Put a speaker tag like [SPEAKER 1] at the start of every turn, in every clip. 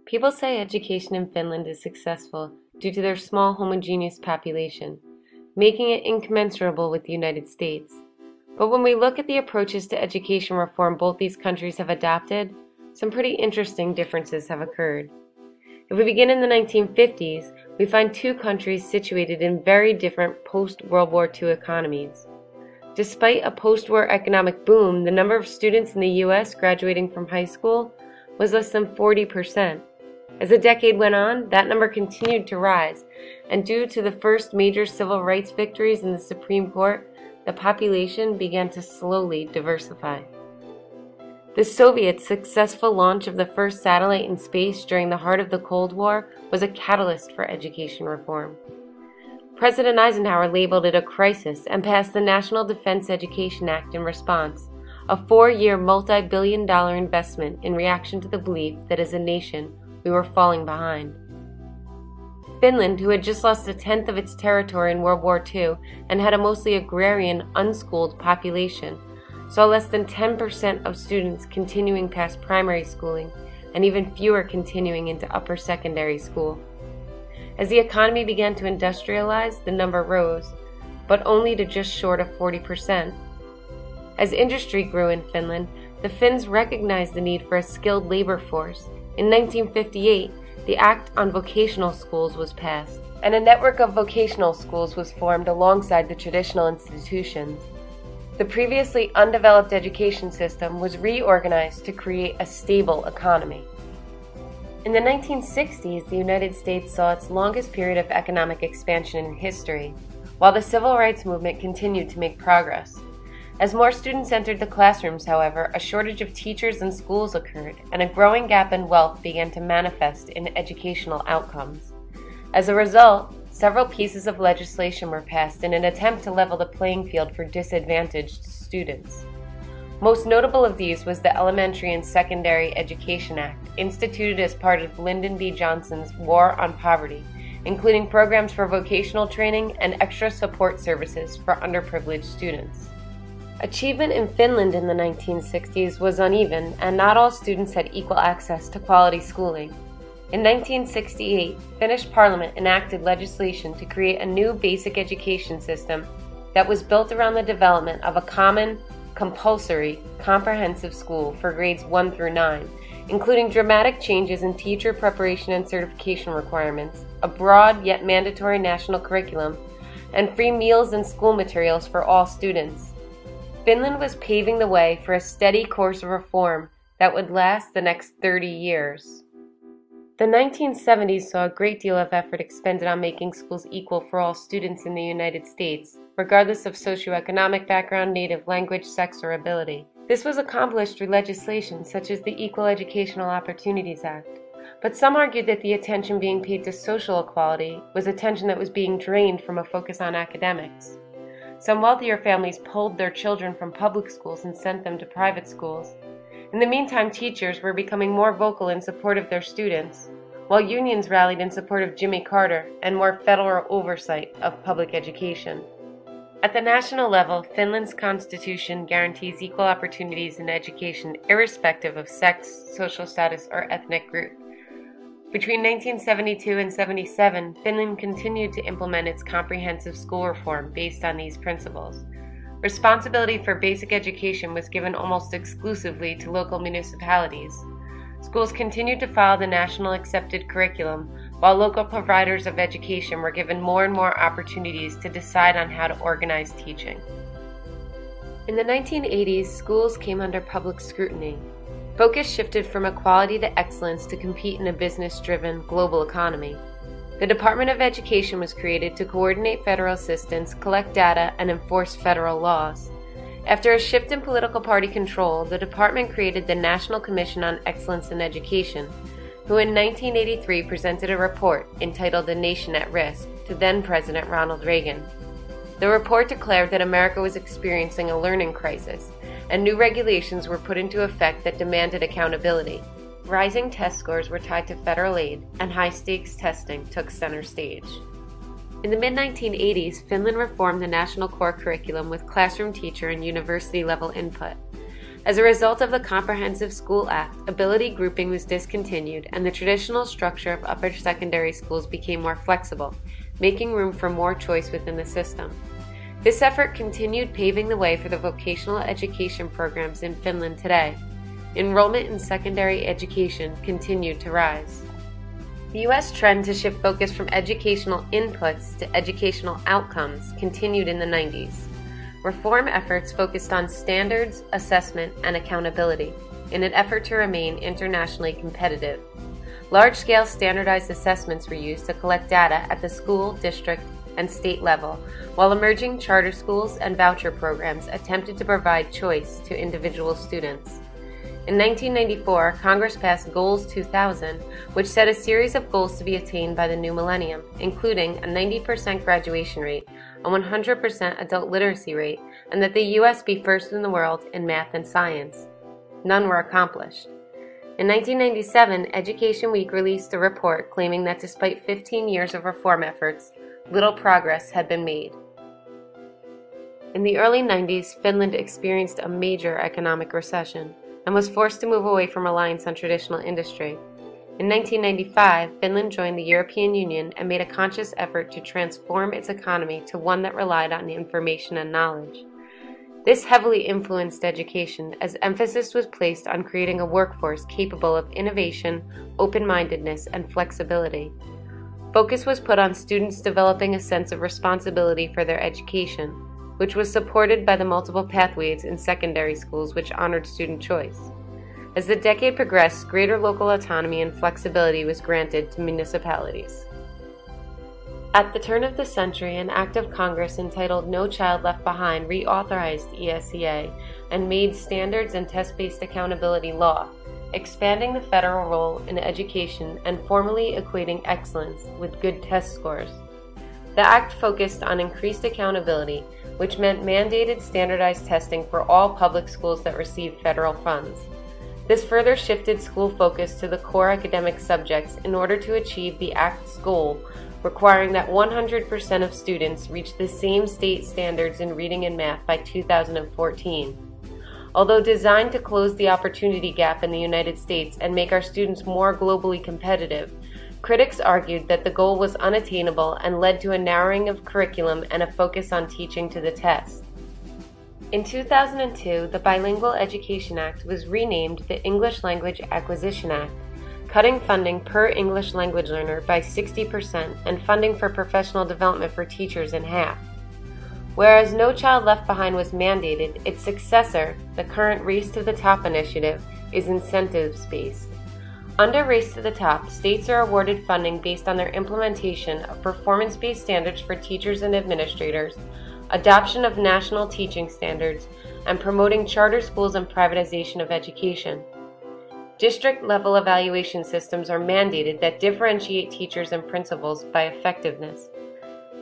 [SPEAKER 1] People say education in Finland is successful due to their small homogeneous population, making it incommensurable with the United States. But when we look at the approaches to education reform both these countries have adopted, some pretty interesting differences have occurred. If we begin in the 1950s, we find two countries situated in very different post-World War II economies. Despite a post-war economic boom, the number of students in the U.S. graduating from high school was less than 40%. As the decade went on, that number continued to rise, and due to the first major civil rights victories in the Supreme Court, the population began to slowly diversify. The Soviets' successful launch of the first satellite in space during the heart of the Cold War was a catalyst for education reform. President Eisenhower labeled it a crisis and passed the National Defense Education Act in response, a 4-year multi-billion-dollar investment in reaction to the belief that as a nation we were falling behind. Finland, who had just lost a tenth of its territory in World War II and had a mostly agrarian, unschooled population, saw less than 10% of students continuing past primary schooling and even fewer continuing into upper secondary school. As the economy began to industrialize, the number rose, but only to just short of 40%. As industry grew in Finland, the Finns recognized the need for a skilled labor force. In 1958, the Act on Vocational Schools was passed, and a network of vocational schools was formed alongside the traditional institutions. The previously undeveloped education system was reorganized to create a stable economy. In the 1960s, the United States saw its longest period of economic expansion in history, while the civil rights movement continued to make progress. As more students entered the classrooms, however, a shortage of teachers and schools occurred, and a growing gap in wealth began to manifest in educational outcomes. As a result, several pieces of legislation were passed in an attempt to level the playing field for disadvantaged students. Most notable of these was the Elementary and Secondary Education Act, instituted as part of Lyndon B. Johnson's War on Poverty, including programs for vocational training and extra support services for underprivileged students. Achievement in Finland in the 1960s was uneven, and not all students had equal access to quality schooling. In 1968, Finnish Parliament enacted legislation to create a new basic education system that was built around the development of a common, compulsory, comprehensive school for grades 1 through 9, including dramatic changes in teacher preparation and certification requirements, a broad yet mandatory national curriculum, and free meals and school materials for all students. Finland was paving the way for a steady course of reform that would last the next 30 years. The 1970s saw a great deal of effort expended on making schools equal for all students in the United States, regardless of socioeconomic background, native language, sex, or ability. This was accomplished through legislation such as the Equal Educational Opportunities Act. But some argued that the attention being paid to social equality was attention that was being drained from a focus on academics. Some wealthier families pulled their children from public schools and sent them to private schools. In the meantime, teachers were becoming more vocal in support of their students, while unions rallied in support of Jimmy Carter and more federal oversight of public education. At the national level, Finland's constitution guarantees equal opportunities in education irrespective of sex, social status, or ethnic group. Between 1972 and 77, Finland continued to implement its comprehensive school reform based on these principles. Responsibility for basic education was given almost exclusively to local municipalities. Schools continued to follow the national accepted curriculum, while local providers of education were given more and more opportunities to decide on how to organize teaching. In the 1980s, schools came under public scrutiny. Focus shifted from equality to excellence to compete in a business-driven global economy. The Department of Education was created to coordinate federal assistance, collect data, and enforce federal laws. After a shift in political party control, the department created the National Commission on Excellence in Education, who in 1983 presented a report entitled "A Nation at Risk" to then-President Ronald Reagan. The report declared that America was experiencing a learning crisis, and new regulations were put into effect that demanded accountability. Rising test scores were tied to federal aid, and high-stakes testing took center stage. In the mid-1980s, Finland reformed the national core curriculum with classroom teacher and university-level input. As a result of the Comprehensive School Act, ability grouping was discontinued and the traditional structure of upper secondary schools became more flexible, making room for more choice within the system. This effort continued paving the way for the vocational education programs in Finland today. Enrollment in secondary education continued to rise. The U.S. trend to shift focus from educational inputs to educational outcomes continued in the 90s. Reform efforts focused on standards, assessment, and accountability in an effort to remain internationally competitive. Large-scale standardized assessments were used to collect data at the school, district, and state level, while emerging charter schools and voucher programs attempted to provide choice to individual students. In 1994, Congress passed Goals 2000, which set a series of goals to be attained by the new millennium, including a 90% graduation rate, a 100% adult literacy rate, and that the U.S. be first in the world in math and science. None were accomplished. In 1997, Education Week released a report claiming that despite 15 years of reform efforts, little progress had been made. In the early 90s, Finland experienced a major economic recession and was forced to move away from reliance on traditional industry. In 1995, Finland joined the European Union and made a conscious effort to transform its economy to one that relied on information and knowledge. This heavily influenced education as emphasis was placed on creating a workforce capable of innovation, open-mindedness, and flexibility. Focus was put on students developing a sense of responsibility for their education, which was supported by the multiple pathways in secondary schools which honored student choice. As the decade progressed, greater local autonomy and flexibility was granted to municipalities. At the turn of the century, an act of Congress entitled No Child Left Behind reauthorized ESEA and made standards and test-based accountability law, expanding the federal role in education and formally equating excellence with good test scores. The act focused on increased accountability, which meant mandated standardized testing for all public schools that received federal funds. This further shifted school focus to the core academic subjects in order to achieve the Act's goal, requiring that 100% of students reach the same state standards in reading and math by 2014. Although designed to close the opportunity gap in the United States and make our students more globally competitive, critics argued that the goal was unattainable and led to a narrowing of curriculum and a focus on teaching to the test. In 2002, the Bilingual Education Act was renamed the English Language Acquisition Act, cutting funding per English language learner by 60% and funding for professional development for teachers in half. Whereas No Child Left Behind was mandated, its successor, the current Race to the Top initiative, is incentives-based. Under Race to the Top, states are awarded funding based on their implementation of performance-based standards for teachers and administrators, adoption of national teaching standards, and promoting charter schools and privatization of education. District-level evaluation systems are mandated that differentiate teachers and principals by effectiveness.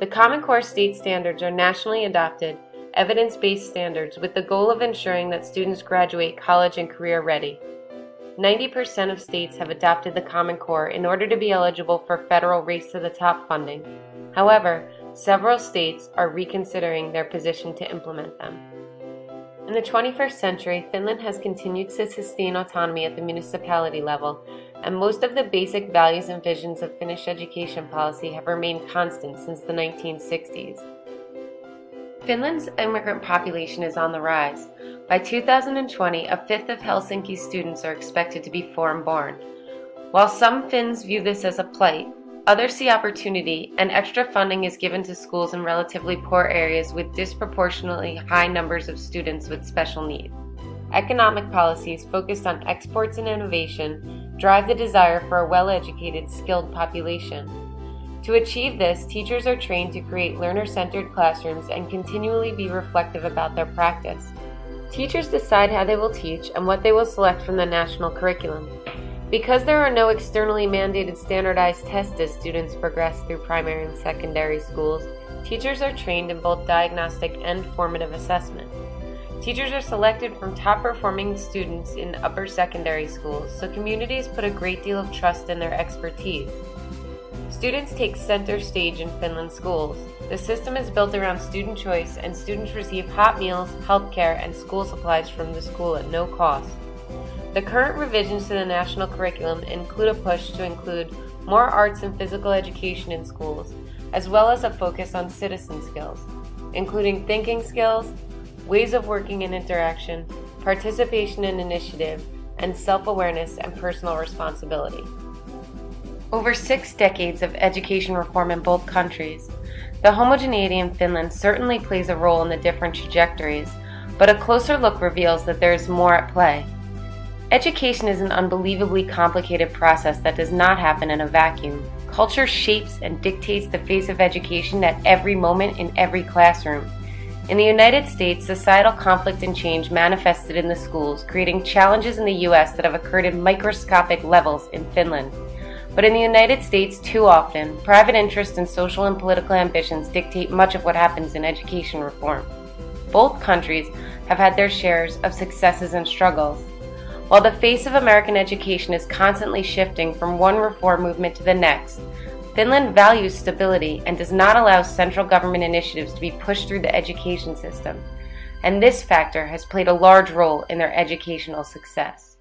[SPEAKER 1] The Common Core state standards are nationally adopted, evidence-based standards with the goal of ensuring that students graduate college and career ready. 90% of states have adopted the Common Core in order to be eligible for federal Race to the Top funding. However, several states are reconsidering their position to implement them. In the 21st century, Finland has continued to sustain autonomy at the municipality level, and most of the basic values and visions of Finnish education policy have remained constant since the 1960s. Finland's immigrant population is on the rise. By 2020, a fifth of Helsinki students are expected to be foreign-born. While some Finns view this as a plight, others see opportunity, and extra funding is given to schools in relatively poor areas with disproportionately high numbers of students with special needs. Economic policies focused on exports and innovation drive the desire for a well-educated, skilled population. To achieve this, teachers are trained to create learner-centered classrooms and continually be reflective about their practice. Teachers decide how they will teach and what they will select from the national curriculum. Because there are no externally mandated standardized tests as students progress through primary and secondary schools, teachers are trained in both diagnostic and formative assessment. Teachers are selected from top-performing students in upper secondary schools, so communities put a great deal of trust in their expertise. Students take center stage in Finland's schools. The system is built around student choice, and students receive hot meals, healthcare, and school supplies from the school at no cost. The current revisions to the national curriculum include a push to include more arts and physical education in schools, as well as a focus on citizen skills, including thinking skills, ways of working and interaction, participation in initiative, and self-awareness and personal responsibility. Over 6 decades of education reform in both countries, the homogeneity in Finland certainly plays a role in the different trajectories, but a closer look reveals that there is more at play. Education is an unbelievably complicated process that does not happen in a vacuum. Culture shapes and dictates the face of education at every moment in every classroom. In the United States, societal conflict and change manifested in the schools, creating challenges in the US that have occurred in microscopic levels in Finland. But in the United States, too often, private interest and social and political ambitions dictate much of what happens in education reform. Both countries have had their shares of successes and struggles. While the face of American education is constantly shifting from one reform movement to the next, Finland values stability and does not allow central government initiatives to be pushed through the education system, and this factor has played a large role in their educational success.